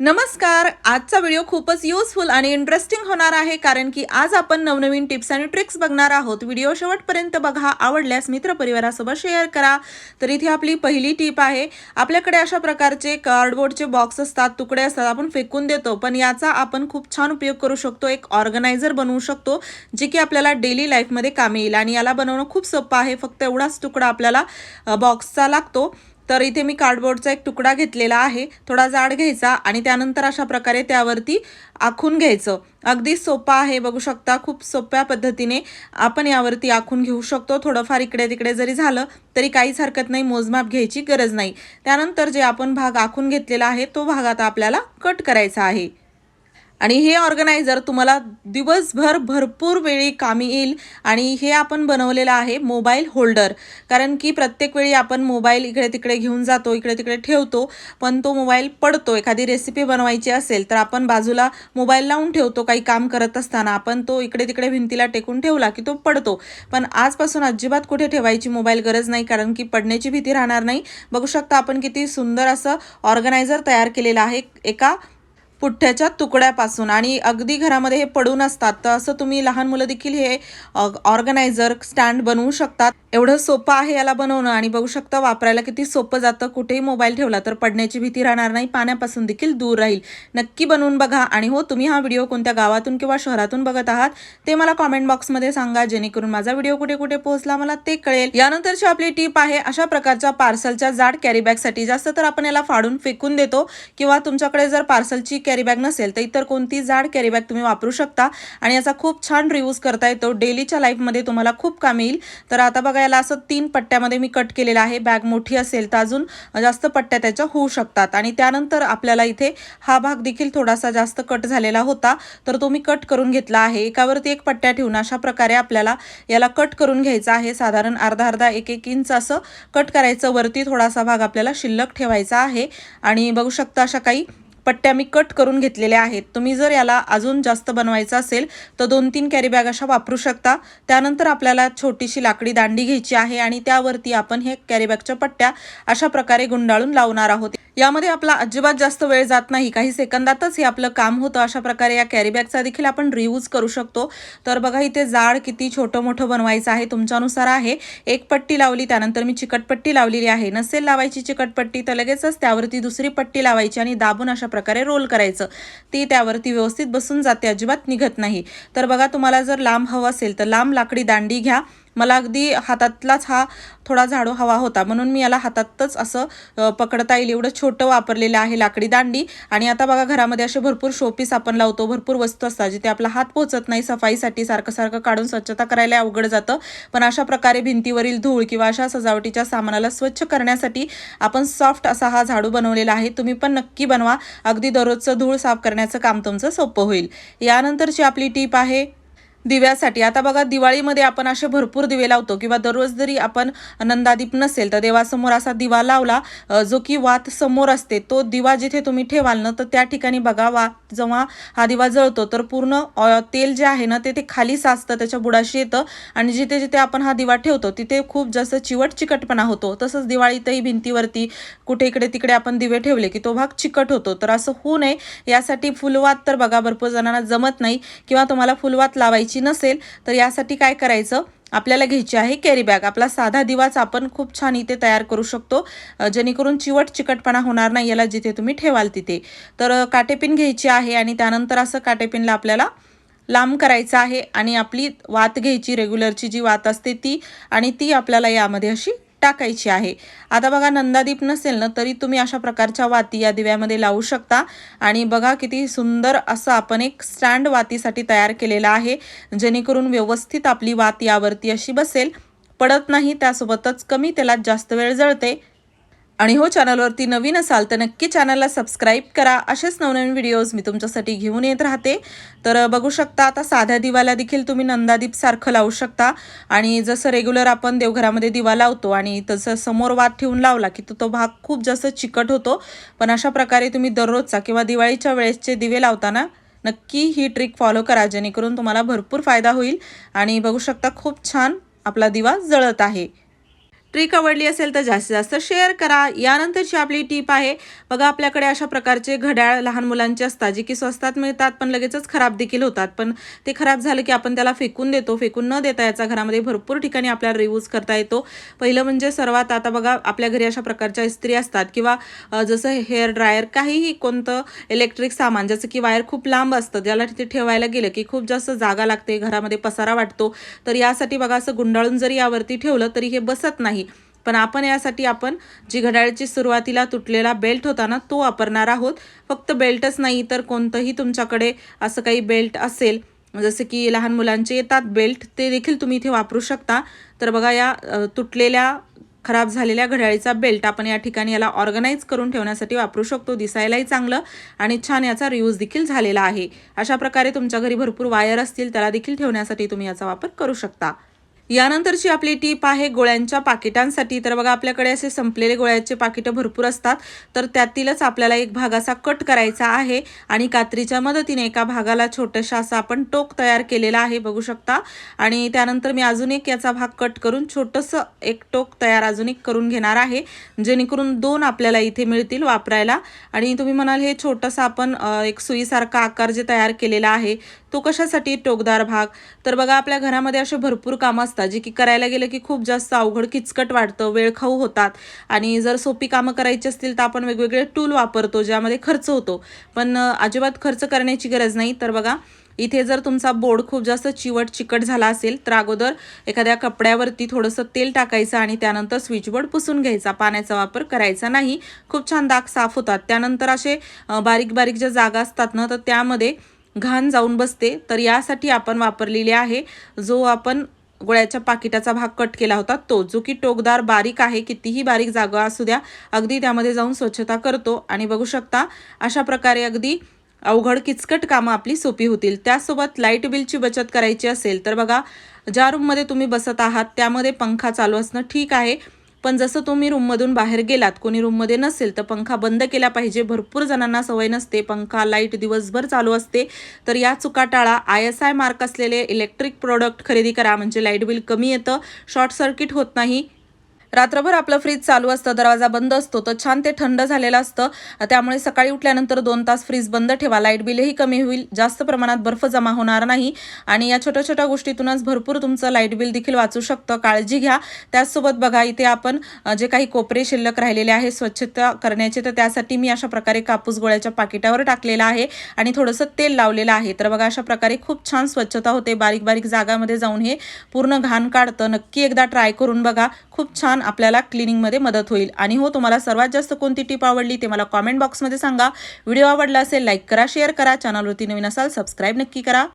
नमस्कार. आजचा व्हिडिओ खूपच युजफुल आणि इंटरेस्टिंग होणार आहे कारण की आज आपण नवनवीन टिप्स आणि ट्रिक्स बघणार आहोत. व्हिडिओ शेवटपर्यंत बघा. आवडल्यास मित्रपरिवारासोबत शेअर करा. तर इथे आपली पहिली टिप आहे. आपल्याकडे अशा प्रकारचे कार्डबोर्डचे बॉक्स असतात, तुकडे असतात, आपण फेकून देतो, पण याचा आपण खूप छान उपयोग करू शकतो. एक ऑर्गनायझर बनवू शकतो जे की आपल्याला डेली लाईफमध्ये कामी येईल आणि याला बनवणं खूप सोपं आहे. फक्त एवढाच तुकडा आपल्याला बॉक्सचा लागतो. तर इथे मी कार्डबोर्डचा एक तुकडा घेतलेला आहे, थोडा जाड घ्यायचा आणि त्यानंतर अशा प्रकारे त्यावरती आखून घ्यायचं. अगदी सोपं आहे, बघू शकता. खूप सोप्या पद्धतीने आपण यावरती आखून घेऊ शकतो. थोडंफार इकडे तिकडे जरी झालं तरी काहीच हरकत नाही, मोजमाप घ्यायची गरज नाही. त्यानंतर जे आपण भाग आखून घेतलेला आहे तो भाग आता आपल्याला कट करायचा आहे. आणि हे ऑर्गनायझर तुम्हाला दिवसभर भरपूर वेळी कामी येईल. आणि हे आपण बनवलेलं आहे मोबाईल होल्डर, कारण की प्रत्येक वेळी आपण मोबाईल इकडे तिकडे घेऊन जातो, इकडे तिकडे ठेवतो, पण तो मोबाईल पडतो. एखादी रेसिपी बनवायची असेल तर आपण बाजूला मोबाईल लावून ठेवतो, काही काम करत असताना आपण तो इकडे तिकडे भिंतीला टेकून ठेवला की तो पडतो. पण आजपासून अजिबात कुठे ठेवायची मोबाईल गरज नाही, कारण की पडण्याची भीती राहणार नाही. बघू शकता आपण किती सुंदर असं ऑर्गनायझर तयार केलेलं आहे एका पुठ्ठ्याच्या तुकड्यापासून. आणि अगदी घरामध्ये हे पडून असतात, तर असं तुम्ही लहान मुलं देखील हे ऑर्गनायझर स्टँड बनवू शकतात. एवढं सोपं आहे याला बनवणं. आणि बघू शकता वापरायला किती सोपं जातं. कुठेही मोबाईल ठेवला तर पडण्याची भीती राहणार नाही, पाण्यापासून देखील दूर राहील. नक्की बनवून बघा. आणि हो, तुम्ही हा व्हिडिओ कोणत्या गावातून किंवा शहरातून बघत आहात ते मला कॉमेंट बॉक्समध्ये सांगा, जेणेकरून माझा व्हिडिओ कुठे कुठे पोहोचला मला ते कळेल. यानंतरची आपली टीप आहे अशा प्रकारच्या पार्सलच्या जाड कॅरी बॅगसाठी. जास्त तर आपण याला फाडून फेकून देतो, किंवा तुमच्याकडे जर पार्सलची कॅरी बॅग नसेल तर इतर कोणती जाड कॅरी बॅग तुम्ही वापरू शकता आणि याचा खूप छान रियूज करता येतो. डेलीच्या लाईफमध्ये तुम्हाला खूप कामी येईल. तर आता बघा, याला असं 3 पट्ट्यामध्ये मी कट केलेला आहे. बॅग मोठी असेल तर अजून जास्त पट्ट्या त्याच्या होऊ शकतात. आणि त्यानंतर आपल्याला इथे हा भाग देखील थोडासा जास्त कट झालेला होता, तर तो मी कट करून घेतला आहे. एकावरती एक पट्ट्या ठेवून अशा प्रकारे आपल्याला याला कट करून घ्यायचा आहे. साधारण अर्धा अर्धा 1-1 इंच असं कट करायचं. वरती थोडासा भाग आपल्याला शिल्लक ठेवायचा आहे. आणि बघू शकता अशा काही पट्ट्या मी कट करून घेतलेल्या आहेत. तुम्ही जर याला अजून जास्त बनवायचं असेल तर 2-3 कॅरी बॅग अशा वापरू शकता. त्यानंतर आपल्याला छोटीशी लाकडी दांडी घ्यायची आहे आणि त्यावरती आपण हे कॅरी बॅगच्या पट्ट्या अशा प्रकारे गुंडाळून लावणार आहोत. यामध्ये आपला अजिबात जास्त वेळ जात नाही, काही सेकंदातच हे आपलं काम होतं. अशा प्रकारे या कॅरी बॅगचा देखील आपण रियूज करू शकतो. तर बघा, इथे जाड किती छोटं मोठं बनवायचं आहे तुमच्यानुसार आहे. एक पट्टी लावली, त्यानंतर मी चिकटपट्टी लावलेली आहे. नसेल लावायची चिकटपट्टी तर लगेचच त्यावरती दुसरी पट्टी लावायची आणि दाबून अशा प्रकारे रोल करायचं. ती त्यावरती व्यवस्थित बसून जाते, अजिबात निघत नाही. तर बघा, तुम्हाला जर लांब हवं असेल तर लांब लाकडी दांडी घ्या. मला अगदी हातातलाच हा थोडा झाडू हवा होता, म्हणून मी याला हातातच असं पकडता येईल एवढं छोटं वापरलेलं आहे लाकडी दांडी. आणि आता बघा, घरामध्ये असे भरपूर शोपीस आपण लावतो, भरपूर वस्तू असतात जिथे आपला हात पोहोचत नाही. सफाईसाठी सारखं सारखं काढून स्वच्छता करायला अवघड जातं. पण अशा प्रकारे भिंतीवरील धूळ किंवा अशा सजावटीच्या सामानाला स्वच्छ करण्यासाठी आपण सॉफ्ट असा हा झाडू बनवलेला आहे. तुम्ही पण नक्की बनवा. अगदी दररोजचं धूळ साफ करण्याचं काम तुमचं सोपं होईल. यानंतरची आपली टीप आहे दिव्यासाठी. आता बघा, दिवाळीमध्ये आपण असे भरपूर दिवे लावतो, किंवा दररोज जरी आपण नंदादीप नसेल तर देवासमोर असा दिवा लावला, जो की वात समोर असते, तो दिवा जिथे तुम्ही ठेवाल ना तर त्या ठिकाणी बघा, वात जेव्हा हा दिवा जळतो तर पूर्ण तेल जे आहे ना ते खाली साचतं, त्याच्या बुडाशी येतं. आणि जिथे जिथे आपण हा दिवा ठेवतो तिथे खूप जास्त चिकटपणा होतो. तसंच दिवाळीतही भिंतीवरती कुठे इकडे तिकडे आपण दिवे ठेवले की तो भाग चिकट होतो. तर असं होऊ नये यासाठी फुलवात तर बघा भरपूर जणांना जमत नाही, किंवा तुम्हाला फुलवात लावायची नसेल तर यासाठी काय करायचं, आपल्याला घ्यायची आहे कॅरी बॅग. आपला साधा दिवाच आपण खूप छान इथे तयार करू शकतो, जेणेकरून चिकटपणा होणार नाही याला जिथे तुम्ही ठेवाल तिथे. तर काटेपिन घ्यायची आहे आणि त्यानंतर असं काटेपिनला आपल्याला लांब करायचं आहे आणि आपली वात घ्यायची, रेग्युलरची जी वात असते ती, आणि ती आपल्याला यामध्ये अशी टाकायची आहे. आता बघा, नंदादीप नसेल ना तरी तुम्ही अशा प्रकारच्या वाती या दिव्यामध्ये लावू शकता. आणि बघा किती सुंदर असं आपण एक स्टँड वातीसाठी तयार केलेला आहे, जेणेकरून व्यवस्थित आपली वात यावरती अशी बसेल, पडत नाही, त्यासोबतच कमी तेलात जास्त वेळ जळते. आणि हो, चॅनलवरती नवीन असाल तर नक्की चॅनलला सबस्क्राईब करा. असेच नवनवीन व्हिडिओज मी तुमच्यासाठी घेऊन येत राहते. तर बघू शकता, आता साध्या दिवाला देखील तुम्ही नंदादीप सारखं लावू शकता. आणि जसं रेग्युलर आपण देवघरामध्ये दिवा लावतो आणि तसं समोर वात ठेवून लावला की तो भाग खूप जास्त चिकट होतो. पण अशा प्रकारे तुम्ही दररोजचा किंवा दिवाळीच्या वेळेसचे दिवे लावताना नक्की ही ट्रिक फॉलो करा, जेणेकरून तुम्हाला भरपूर फायदा होईल. आणि बघू शकता खूप छान आपला दिवा जळत आहे. ट्रिक आवडली असेल तर जास्तीत जास्त शेअर करा। यानंतरची आपली टीप आहे बघा, आपल्याकडे अशा प्रकारचे घड्याळ लहान मुलांचे असतात जे की स्वस्तात मिळतात पण लगेचच खराब देखील होतात, पण ते खराब झालं की आपण त्याला फेकून देतो। फेकून न देता याचा घरामध्ये भरपूर ठिकाणी आपल्याला रियूज करता येतो। पहिलं म्हणजे सर्वात आता बघा, आपल्या घरी अशा प्रकारच्या इस्त्री असतात किंवा जसं हेअर ड्रायर, काहीही कोणतं इलेक्ट्रिक सामान जसं की वायर खूप लांब असतं, ज्याला तिथे ठेवायला गेलं की खूप जास्त जागा लागते, घरामध्ये पसारा वाटतो। तर यासाठी बघा, असं गुंडाळून जरी यावरती ठेवलं तरी हे बसत नाही। पण आपण यासाठी जी घड्याळाची सुरुवातीला तुटलेला बेल्ट होता ना, तो वापरणार आहोत। फक्त बेल्टच नाही तर कोणतंही तुमच्याकडे असं काही बेल्ट असेल, जसे की लहान मुलांचे येतात बेल्ट, ते देखील तुम्ही इथे वापरू शकता। तर बघा, या तुटलेल्या खराब झालेल्या घड्याळीचा बेल्ट आपण या ठिकाणी याला ऑर्गनाइज करून ठेवण्यासाठी वापरू शकतो। दिसायलाही चांगलं आणि छान याचा रियूज देखील झालेला आहे। अशा प्रकारे तुमच्या घरी भरपूर वायर असतील त्याला देखील ठेवण्यासाठी तुम्ही याचा वापर करू शकता। यानंतरची आपली टीप आहे गोळ्यांच्या पाकिटांसाठी। तर बघा, आपल्याकडे असे संपलेले गोळ्याचे पाकिटं भरपूर असतात, तर त्यातीलच आपल्याला एक भाग असा कट करायचा आहे आणि कात्रीच्या मदतीने एका भागाला छोटंसं असं आपण टोक तयार केलेला आहे, बघू शकता। आणि त्यानंतर मी अजून एक याचा भाग कट करून छोटंसं एक टोक तयार अजून एक करून घेणार आहे, जेणेकरून 2 आपल्याला इथे मिळतील वापरायला। आणि तुम्ही म्हणाल हे छोटंसं आपण एक सुईसारखा आकार जे तयार केलेला आहे तो कशासाठी, टोकदार भाग? तर बघा, आपल्या घरामध्ये असे भरपूर कामं असतात जे की करायला गेलं की खूप जास्त अवघड किचकट वाटतं, वेळखाऊ होतात। आणि जर सोपी कामं करायची असतील तर आपण वेगवेगळे टूल वापरतो ज्यामध्ये खर्च होतो, पण अजिबात खर्च करण्याची गरज नाही। तर बघा, इथे जर तुमचा बोर्ड खूप जास्त चिवट चिकट झाला असेल तर अगोदर एखाद्या कपड्यावरती थोडंसं तेल टाकायचं आणि त्यानंतर स्विचबोर्ड पुसून घ्यायचा, पाण्याचा वापर करायचा नाही। खूप छान डाग साफ होतात। त्यानंतर असे बारीक बारीक ज्या जागा असतात ना, तर त्यामध्ये घाण जाऊन बसते, तर यासाठी आपण वापरलेले आहे जो आपण गोळ्याच्या पाकिटाचा भाग कट केला होता तो, जो की टोकदार बारीक आहे, कितीही बारीक जागा असू द्या अगदी त्यामध्ये जाऊन स्वच्छता करतो। आणि बघू शकता, अशा प्रकारे अगदी अवघड किचकट कामं आपली सोपी होतील। त्यासोबत लाईट बिलची बचत करायची असेल तर बघा, ज्या रूममध्ये तुम्ही बसत आहात त्यामध्ये पंखा चालू असणं ठीक आहे, पण जसं तुम्ही रूममधून बाहेर गेलात, कोणी रूममध्ये नसेल तर पंखा बंद केला पाहिजे। भरपूर जणांना सवय नसते, पंखा लाईट दिवसभर चालू असते, तर या चुका टाळा। ISI मार्क असलेले इलेक्ट्रिक प्रोडक्ट खरेदी करा, म्हणजे लाईट बिल कमी येतं, शॉर्ट सर्किट होत नाही। रात्रभर आपलं फ्रीज चालू असतं, दरवाजा बंद असतो, तर छान ते थंड झालेलं असतं, त्यामुळे सकाळी उठल्यानंतर 2 तास फ्रीज बंद ठेवा, लाईट बिलही कमी होईल, जास्त प्रमाणात बर्फ जमा होणार नाही। आणि या छोट्या छोट्या गोष्टीतूनच भरपूर तुमचं लाईट बिल देखील वाचू शकतं, काळजी घ्या। त्याचसोबत बघा, इथे आपण जे काही कोपरे शिल्लक राहिलेले आहे स्वच्छता करण्याचे, तर त्यासाठी मी अशा प्रकारे कापूस गोळ्याच्या पाकिटावर टाकलेला आहे आणि थोडंसं तेल लावलेलं आहे। तर बघा, अशा प्रकारे खूप छान स्वच्छता होते, बारीक बारीक जागामध्ये जाऊन हे पूर्ण घाण काढतं। नक्की एकदा ट्राय करून बघा, खूप छान आपल्याला क्लिनिंगमध्ये मदत होईल। आणि हो, तुम्हाला सर्वात जास्त कोणती टिप आवडली ते मला कॉमेंट बॉक्समध्ये सांगा। व्हिडिओ आवडला असेल लाईक करा, शेअर करा, चॅनलवरती नवीन असाल सबस्क्राईब नक्की करा।